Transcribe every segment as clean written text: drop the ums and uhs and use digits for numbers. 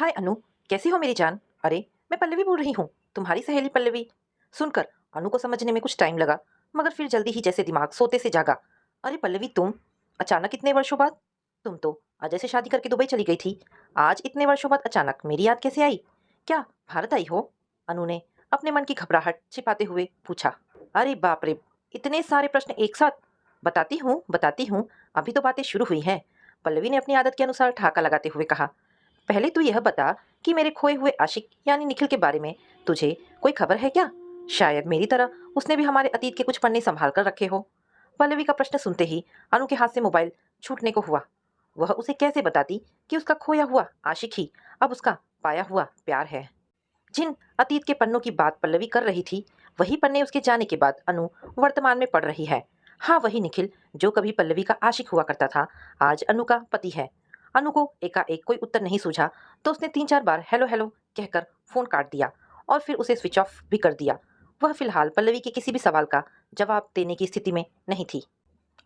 हाय अनु, कैसी हो मेरी जान? अरे, मैं पल्लवी बोल रही हूँ, तुम्हारी सहेली पल्लवी। सुनकर अनु को समझने में कुछ टाइम लगा, मगर फिर जल्दी ही जैसे दिमाग सोते से जागा। अरे पल्लवी, तुम अचानक इतने वर्षों बाद? तुम तो अजय से शादी करके दुबई चली गई थी। आज इतने वर्षों बाद अचानक मेरी याद कैसे आई? क्या भारत आई हो? अनु ने अपने मन की घबराहट छिपाते हुए पूछा। अरे बाप रे, इतने सारे प्रश्न एक साथ! बताती हूँ बताती हूँ, अभी तो बातें शुरू हुई हैं। पल्लवी ने अपनी आदत के अनुसार ठाका लगाते हुए कहा। पहले तू यह बता कि मेरे खोए हुए आशिक यानी निखिल के बारे में तुझे कोई खबर है क्या? शायद मेरी तरह उसने भी हमारे अतीत के कुछ पन्ने संभाल कर रखे हो। पल्लवी का प्रश्न सुनते ही अनु के हाथ से मोबाइल छूटने को हुआ। वह उसे कैसे बताती कि उसका खोया हुआ आशिक ही अब उसका पाया हुआ प्यार है। जिन अतीत के पन्नों की बात पल्लवी कर रही थी, वही पन्ने उसके जाने के बाद अनु वर्तमान में पढ़ रही है। हाँ, वही निखिल जो कभी पल्लवी का आशिक हुआ करता था, आज अनु का पति है। अनु को एकाएक कोई उत्तर नहीं सूझा, तो उसने 3-4 बार हेलो हेलो कहकर फोन काट दिया और फिर उसे स्विच ऑफ भी कर दिया। वह फिलहाल पल्लवी के किसी भी सवाल का जवाब देने की स्थिति में नहीं थी।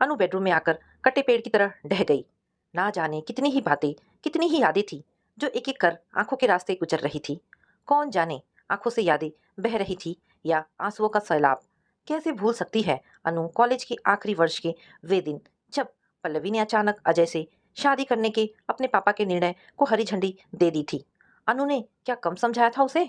अनु बेडरूम में आकर कटे पेड़ की तरह ढह गई। ना जाने कितनी ही बातें, कितनी ही यादें थी जो एक एक कर आंखों के रास्ते गुजर रही थी। कौन जाने आंखों से यादें बह रही थी या आंसुओं का सैलाब। कैसे भूल सकती है अनु कॉलेज के आखिरी वर्ष के वे दिन, जब पल्लवी ने अचानक अजय से शादी करने के अपने पापा के निर्णय को हरी झंडी दे दी थी। अनु ने क्या कम समझाया था उसे?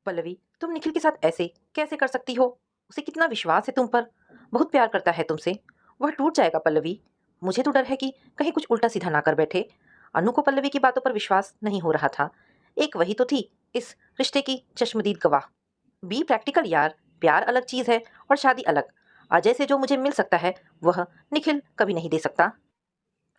पल्लवी, तुम निखिल के साथ ऐसे कैसे कर सकती हो? उसे कितना विश्वास है तुम पर, बहुत प्यार करता है तुमसे। वह टूट जाएगा पल्लवी। मुझे तो डर है कि कहीं कुछ उल्टा सीधा ना कर बैठे। अनु को पल्लवी की बातों पर विश्वास नहीं हो रहा था। एक वही तो थी इस रिश्ते की चश्मदीद गवाह। बी प्रैक्टिकल यार, प्यार अलग चीज है और शादी अलग। अजय से जो मुझे मिल सकता है वह निखिल कभी नहीं दे सकता।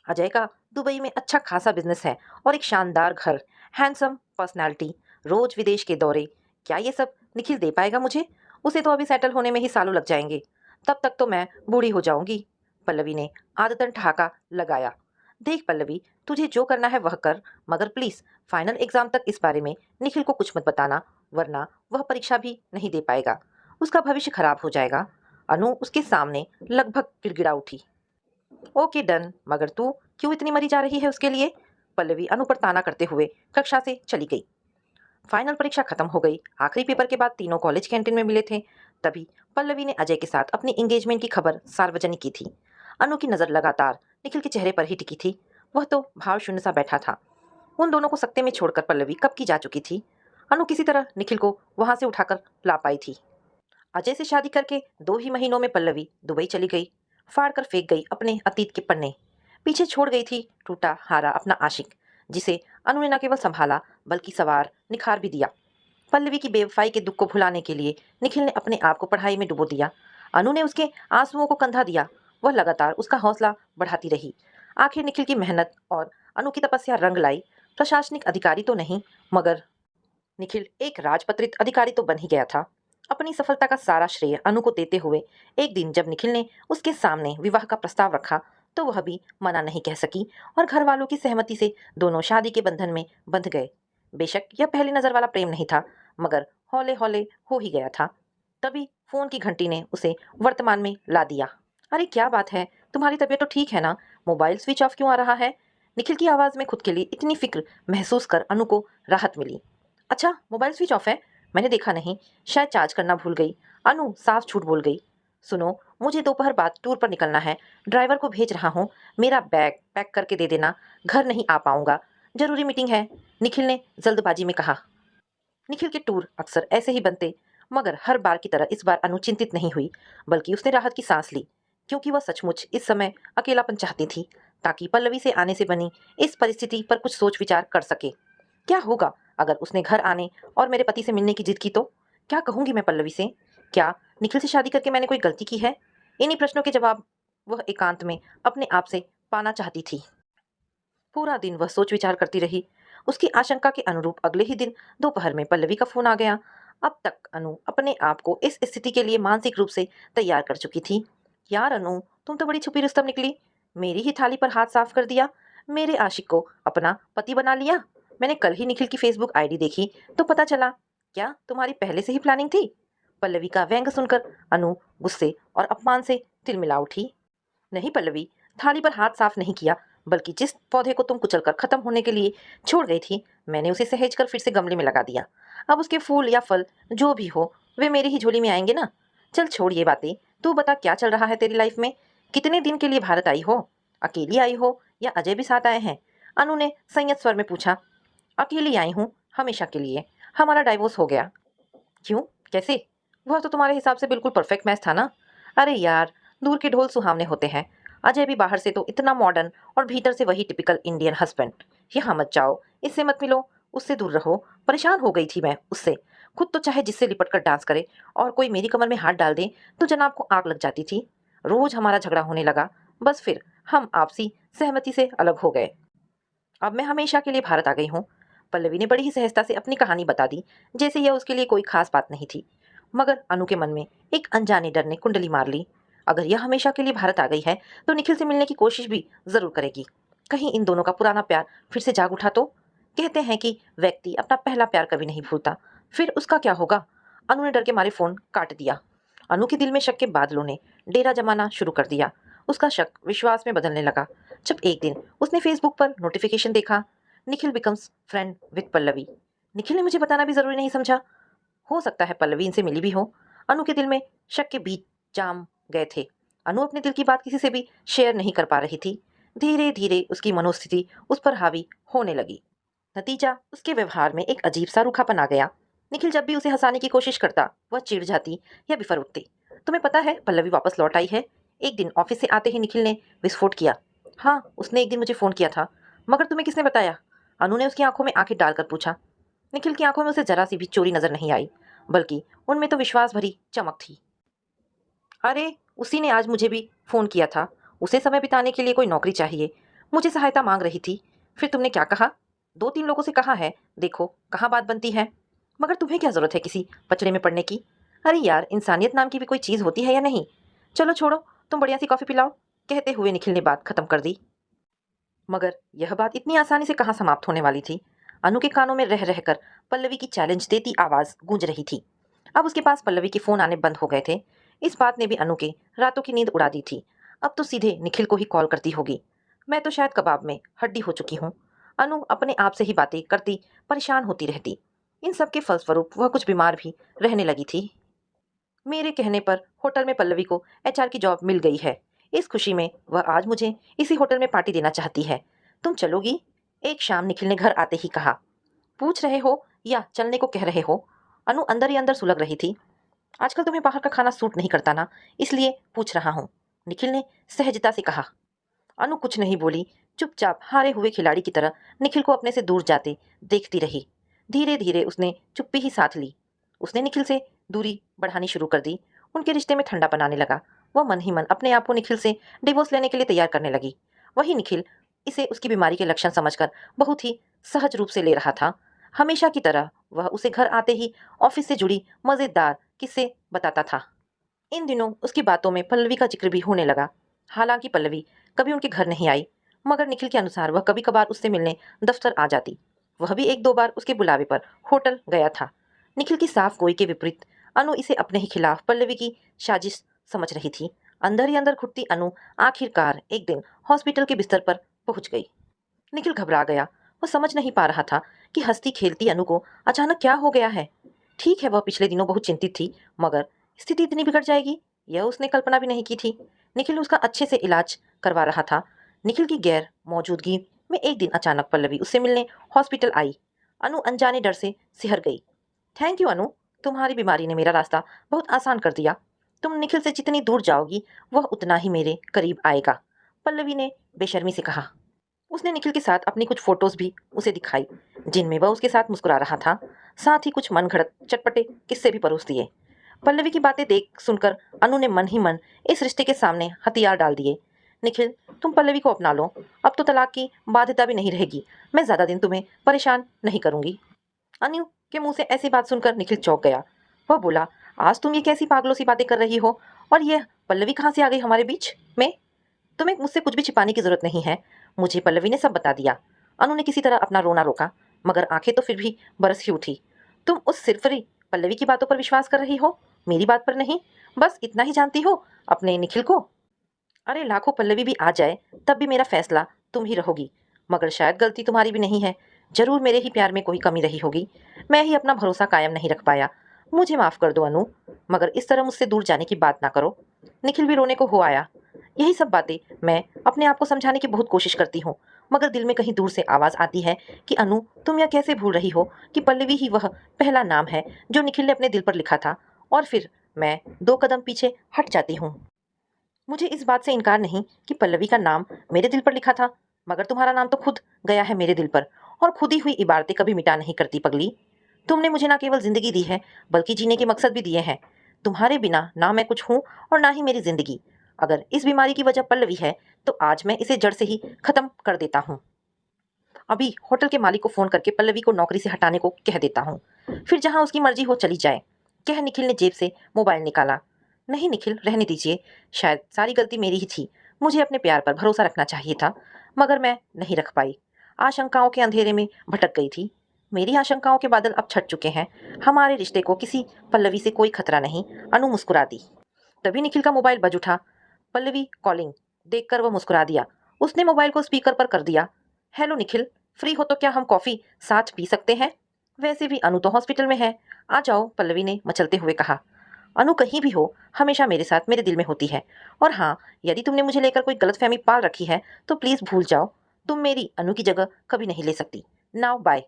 अजय का दुबई में अच्छा खासा बिजनेस है और एक शानदार घर, हैंडसम पर्सनालिटी, रोज विदेश के दौरे। क्या ये सब निखिल दे पाएगा मुझे? उसे तो अभी सेटल होने में ही सालों लग जाएंगे। तब तक तो मैं बूढ़ी हो जाऊंगी। पल्लवी ने आदतन ठहाका लगाया। देख पल्लवी, तुझे जो करना है वह कर, मगर प्लीज फाइनल एग्जाम तक इस बारे में निखिल को कुछ मत बताना, वरना वह परीक्षा भी नहीं दे पाएगा। उसका भविष्य खराब हो जाएगा। अनु उसके सामने लगभग गिड़गिड़ा उठी। ओके डन, मगर तू क्यों इतनी मरी जा रही है उसके लिए? पल्लवी अनु पर ताना करते हुए कक्षा से चली गई। फाइनल परीक्षा खत्म हो गई। आखिरी पेपर के बाद तीनों कॉलेज कैंटीन में मिले थे। तभी पल्लवी ने अजय के साथ अपनी एंगेजमेंट की खबर सार्वजनिक की थी। अनु की नजर लगातार निखिल के चेहरे पर ही टिकी थी। वह तो भाव शून्य सा बैठा था। उन दोनों को सकते में छोड़कर पल्लवी कब की जा चुकी थी। अनु किसी तरह निखिल को वहां से उठाकर ला पाई थी। अजय से शादी करके 2 ही महीनों में पल्लवी दुबई चली गई। फाड़ कर फेंक गई अपने अतीत के पन्ने। पीछे छोड़ गई थी टूटा हारा अपना आशिक, जिसे अनु ने न केवल संभाला बल्कि सवार निखार भी दिया। पल्लवी की बेवफाई के दुख को भुलाने के लिए निखिल ने अपने आप को पढ़ाई में डुबो दिया। अनु ने उसके आंसुओं को कंधा दिया। वह लगातार उसका हौसला बढ़ाती रही। आखिर निखिल की मेहनत और अनु की तपस्या रंग लाई। प्रशासनिक अधिकारी तो नहीं, मगर निखिल एक राजपत्रित अधिकारी तो बन ही गया था। अपनी सफलता का सारा श्रेय अनु को देते हुए एक दिन जब निखिल ने उसके सामने विवाह का प्रस्ताव रखा, तो वह भी मना नहीं कह सकी और घर वालों की सहमति से दोनों शादी के बंधन में बंध गए। बेशक यह पहली नजर वाला प्रेम नहीं था, मगर हौले हौले हो ही गया था। तभी फोन की घंटी ने उसे वर्तमान में ला दिया। अरे क्या बात है, तुम्हारी तबीयत तो ठीक है ना? मोबाइल स्विच ऑफ क्यों आ रहा है? निखिल की आवाज में खुद के लिए इतनी फिक्र महसूस कर अनु को राहत मिली। अच्छा, मोबाइल स्विच ऑफ है? मैंने देखा नहीं, शायद चार्ज करना भूल गई। अनु साफ झूठ बोल गई। सुनो, मुझे दोपहर बाद टूर पर निकलना है। ड्राइवर को भेज रहा हूँ, मेरा बैग पैक करके दे देना। घर नहीं आ पाऊंगा, जरूरी मीटिंग है, निखिल ने जल्दबाजी में कहा। निखिल के टूर अक्सर ऐसे ही बनते, मगर हर बार की तरह इस बार अनु चिंतित नहीं हुई, बल्कि उसने राहत की सांस ली, क्योंकि वह सचमुच इस समय अकेलापन चाहती थी, ताकि पल्लवी से आने से बनी इस परिस्थिति पर कुछ सोच विचार कर सके। क्या होगा अगर उसने घर आने और मेरे पति से मिलने की जिद की तो? क्या कहूंगी मैं पल्लवी से? क्या निखिल से शादी करके मैंने कोई गलती की है? इन्हीं प्रश्नों के जवाब वह एकांत में अपने आप से पाना चाहती थी। पूरा दिन वह सोच विचार करती रही। उसकी आशंका के अनुरूप अगले ही दिन दोपहर में पल्लवी का फोन आ गया। अब तक अनु अपने आप को इस स्थिति के लिए मानसिक रूप से तैयार कर चुकी थी। यार अनु, तुम तो बड़ी छुपी रुस्तम निकली। मेरी ही थाली पर हाथ साफ कर दिया। मेरे आशिक को अपना पति बना लिया। मैंने कल ही निखिल की फेसबुक आईडी देखी तो पता चला। क्या तुम्हारी पहले से ही प्लानिंग थी? पल्लवी का व्यंग सुनकर अनु गुस्से और अपमान से तिलमिला उठी। नहीं पल्लवी, थाली पर हाथ साफ नहीं किया, बल्कि जिस पौधे को तुम कुचलकर खत्म होने के लिए छोड़ गई थी, मैंने उसे सहेज कर फिर से गमले में लगा दिया। अब उसके फूल या फल जो भी हो, वे मेरी ही झोली में आएंगे ना। चल छोड़ ये बातें, तू बता क्या चल रहा है तेरी लाइफ में? कितने दिन के लिए भारत आई हो? अकेली आई हो या अजय भी साथ आए हैं? अनु ने संयत स्वर में पूछा। अकेली आई हूँ, हमेशा के लिए। हमारा डाइवोर्स हो गया। क्यों? कैसे? वह तो तुम्हारे हिसाब से बिल्कुल परफेक्ट मैच था ना। अरे यार, दूर के ढोल सुहावने होते हैं। अजय भी बाहर से तो इतना मॉडर्न और भीतर से वही टिपिकल इंडियन हस्बैंड। यहाँ मत जाओ, इससे मत मिलो, उससे दूर रहो। परेशान हो गई थी मैं उससे। खुद तो चाहे जिससे लिपट कर डांस करे, और कोई मेरी कमर में हाथ डाल दे तो जनाब को आग लग जाती थी। रोज हमारा झगड़ा होने लगा, बस फिर हम आपसी सहमति से अलग हो गए। अब मैं हमेशा के लिए भारत आ गई हूँ। पल्लवी ने बड़ी ही सहजता से अपनी कहानी बता दी, जैसे यह उसके लिए कोई खास बात नहीं थी। मगर अनु के मन में एक अनजाने डर ने कुंडली मार ली। अगर यह हमेशा के लिए भारत आ गई है तो निखिल से मिलने की कोशिश भी जरूर करेगी। कहीं इन दोनों का पुराना प्यार फिर से जाग उठा तो? कहते हैं कि व्यक्ति अपना पहला प्यार कभी नहीं भूलता। फिर उसका क्या होगा? अनु ने डर के मारे फोन काट दिया। अनु के दिल में शक के बादलों ने डेरा जमाना शुरू कर दिया। उसका शक विश्वास में बदलने लगा जब एक दिन उसने फेसबुक पर नोटिफिकेशन देखा, Nikhil becomes friend with Pallavi. Nikhil ने मुझे बताना भी जरूरी नहीं समझा। हो सकता है पल्लवी इनसे मिली भी हो। अनु के दिल में शक के बीज जाम गए थे। अनु अपने दिल की बात किसी से भी शेयर नहीं कर पा रही थी। धीरे धीरे उसकी मनोस्थिति उस पर हावी होने लगी। नतीजा, उसके व्यवहार में एक अजीब सा रूखापन आ गया। निखिल जब भी उसे हंसाने की कोशिश करता, वह चिढ़ जाती या बिफर उठती। तुम्हें पता है पल्लवी वापस लौट आई है? एक दिन ऑफिस से आते ही निखिल ने विस्फोट किया। हाँ, उसने एक दिन मुझे फोन किया था। मगर तुम्हें किसने बताया? अनु ने उसकी आंखों में आंखें डालकर पूछा। निखिल की आंखों में उसे जरा सी भी चोरी नजर नहीं आई, बल्कि उनमें तो विश्वास भरी चमक थी। अरे, उसी ने आज मुझे भी फोन किया था। उसे समय बिताने के लिए कोई नौकरी चाहिए, मुझे सहायता मांग रही थी। फिर तुमने क्या कहा? दो तीन लोगों से कहा है, देखो कहाँ बात बनती है। मगर तुम्हें क्या जरूरत है किसी पचड़े में पड़ने की? अरे यार, इंसानियत नाम की भी कोई चीज होती है या नहीं? चलो छोड़ो, तुम बढ़िया सी कॉफी पिलाओ, कहते हुए निखिल ने बात खत्म कर दी। मगर यह बात इतनी आसानी से कहाँ समाप्त होने वाली थी। अनु के कानों में रह रहकर पल्लवी की चैलेंज देती आवाज गूंज रही थी। अब उसके पास पल्लवी के फोन आने बंद हो गए थे। इस बात ने भी अनु के रातों की नींद उड़ा दी थी। अब तो सीधे निखिल को ही कॉल करती होगी। मैं तो शायद कबाब में हड्डी हो चुकी हूँ। अनु अपने आप से ही बातें करती परेशान होती रहती। इन सब के फलस्वरूप वह कुछ बीमार भी रहने लगी थी। मेरे कहने पर होटल में पल्लवी को एचआर की जॉब मिल गई है। इस खुशी में वह आज मुझे इसी होटल में पार्टी देना चाहती है। तुम चलोगी? एक शाम निखिल ने घर आते ही कहा। पूछ रहे हो या चलने को कह रहे हो? अनु अंदर ही अंदर सुलग रही थी। आजकल तुम्हें बाहर का खाना सूट नहीं करता ना, इसलिए पूछ रहा हूँ, निखिल ने सहजता से कहा। अनु कुछ नहीं बोली, चुपचाप हारे हुए खिलाड़ी की तरह निखिल को अपने से दूर जाते देखती रही। धीरे धीरे उसने चुप्पी ही साथ ली। उसने निखिल से दूरी बढ़ानी शुरू कर दी। उनके रिश्ते में ठंडा बनाने लगा। वह मन ही मन अपने आप को निखिल से डिवोर्स लेने के लिए तैयार करने लगी। वही निखिल इसे उसकी बीमारी के लक्षण समझकर बहुत ही सहज रूप से ले रहा था। हमेशा की तरह वह उसे घर आते ही ऑफिस से जुड़ी मजेदार किस्से बताता था। इन दिनों उसकी बातों में पल्लवी का जिक्र भी होने लगा। हालांकि पल्लवी कभी उनके घर नहीं आई, मगर निखिल के अनुसार वह कभी कभार उससे मिलने दफ्तर आ जाती। वह भी एक दो बार उसके बुलावे पर होटल गया था। निखिल की साफ गोई के विपरीत अनु इसे अपने ही खिलाफ पल्लवी की साजिश समझ रही थी। अंदर ही अंदर घुटती अनु आखिरकार एक दिन हॉस्पिटल के बिस्तर पर पहुंच गई। निखिल घबरा गया। वह समझ नहीं पा रहा था कि हंसती खेलती अनु को अचानक क्या हो गया है। ठीक है, वह पिछले दिनों बहुत चिंतित थी, मगर स्थिति इतनी बिगड़ जाएगी यह उसने कल्पना भी नहीं की थी। निखिल उसका अच्छे से इलाज करवा रहा था। निखिल की गैर मौजूदगी में एक दिन अचानक पल्लवी उससे मिलने हॉस्पिटल आई। अनु अनजाने डर से सिहर गई। थैंक यू अनु, तुम्हारी बीमारी ने मेरा रास्ता बहुत आसान कर दिया। तुम निखिल से जितनी दूर जाओगी वह उतना ही मेरे करीब आएगा, पल्लवी ने बेशर्मी से कहा। उसने निखिल के साथ अपनी कुछ फोटोज भी उसे दिखाई, जिनमें वह उसके साथ मुस्कुरा रहा था। साथ ही कुछ मन घड़त चटपटे किस्से भी परोस दिए। पल्लवी की बातें देख सुनकर अनु ने मन ही मन इस रिश्ते के सामने हथियार डाल दिए। निखिल, तुम पल्लवी को अपना लो, अब तो तलाक की बाध्यता भी नहीं रहेगी। मैं ज्यादा दिन तुम्हें परेशान नहीं करूंगी। अनु के मुंह से ऐसी बात सुनकर निखिल चौंक गया। वह बोला, आज तुम ये कैसी पागलों सी बातें कर रही हो? और यह पल्लवी कहाँ से आ गई हमारे बीच में? तुम्हें मुझसे कुछ भी छिपाने की जरूरत नहीं है। मुझे पल्लवी ने सब बता दिया। अनु ने किसी तरह अपना रोना रोका, मगर आंखें तो फिर भी बरस ही उठी। तुम उस सिरफरी पल्लवी की बातों पर विश्वास कर रही हो, मेरी बात पर नहीं? बस इतना ही जानती हो अपने निखिल को? अरे लाखों पल्लवी भी आ जाए तब भी मेरा फैसला तुम ही रहोगी। मगर शायद गलती तुम्हारी भी नहीं है। जरूर मेरे ही प्यार में कोई कमी रही होगी। मैं ही अपना भरोसा कायम नहीं रख पाया। मुझे माफ कर दो अनु, मगर इस तरह मुझसे दूर जाने की बात ना करो। निखिल भी रोने को हो आया। यही सब बातें मैं अपने आप को समझाने की बहुत कोशिश करती हूँ, मगर दिल में कहीं दूर से आवाज आती है कि अनु, तुम यह कैसे भूल रही हो कि पल्लवी ही वह पहला नाम है जो निखिल ने अपने दिल पर लिखा था। और फिर मैं 2 कदम पीछे हट जाती हूँ। मुझे इस बात से इनकार नहीं कि पल्लवी का नाम मेरे दिल पर लिखा था, मगर तुम्हारा नाम तो खुद गया है मेरे दिल पर, और खुद ही हुई इबारतें कभी मिटा नहीं करती पगली। तुमने मुझे ना केवल जिंदगी दी है, बल्कि जीने के मकसद भी दिए हैं। तुम्हारे बिना ना मैं कुछ हूँ और ना ही मेरी जिंदगी। अगर इस बीमारी की वजह पल्लवी है, तो आज मैं इसे जड़ से ही खत्म कर देता हूँ। अभी होटल के मालिक को फोन करके पल्लवी को नौकरी से हटाने को कह देता हूँ। फिर जहाँ उसकी मर्जी हो चली जाए, कह निखिल ने जेब से मोबाइल निकाला। नहीं निखिल, रहने दीजिए। शायद सारी गलती मेरी ही थी। मुझे अपने प्यार पर भरोसा रखना चाहिए था, मगर मैं नहीं रख पाई। आशंकाओं के अंधेरे में भटक गई थी। मेरी आशंकाओं के बादल अब छट चुके हैं। हमारे रिश्ते को किसी पल्लवी से कोई खतरा नहीं। अनु मुस्कुरा दी। तभी निखिल का मोबाइल बज उठा। पल्लवी कॉलिंग देखकर वह मुस्कुरा दिया। उसने मोबाइल को स्पीकर पर कर दिया। हेलो निखिल, फ्री हो तो क्या हम कॉफी साथ पी सकते हैं? वैसे भी अनु तो हॉस्पिटल में है। आ जाओ, पल्लवी ने मचलते हुए कहा। अनु कहीं भी हो, हमेशा मेरे साथ मेरे दिल में होती है। और हाँ, यदि तुमने मुझे लेकर कोई गलतफहमी पाल रखी है तो प्लीज भूल जाओ। तुम मेरी अनु की जगह कभी नहीं ले सकती। Now bye.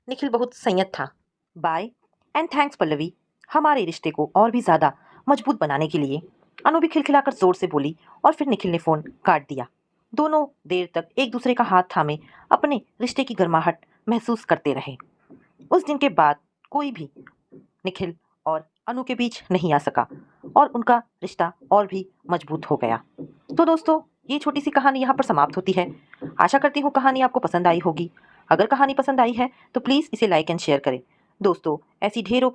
निखिल बहुत संयत था। बाय एंड थैंक्स पल्लवी, हमारे रिश्ते को और भी ज्यादा मजबूत बनाने के लिए। अनु भी खिलखिलाकर जोर से बोली, और फिर निखिल ने फोन काट दिया। दोनों देर तक एक दूसरे का हाथ थामे अपने रिश्ते की गर्माहट महसूस करते रहे। उस दिन के बाद कोई भी निखिल और अनु के बीच नहीं आ सका, और उनका रिश्ता और भी मजबूत हो गया। तो दोस्तों, ये छोटी सी कहानी यहाँ पर समाप्त होती है। आशा करती हूँ कहानी आपको पसंद आई होगी। अगर कहानी पसंद आई है तो प्लीज़ इसे लाइक एंड शेयर करें। दोस्तों, ऐसी ढेरों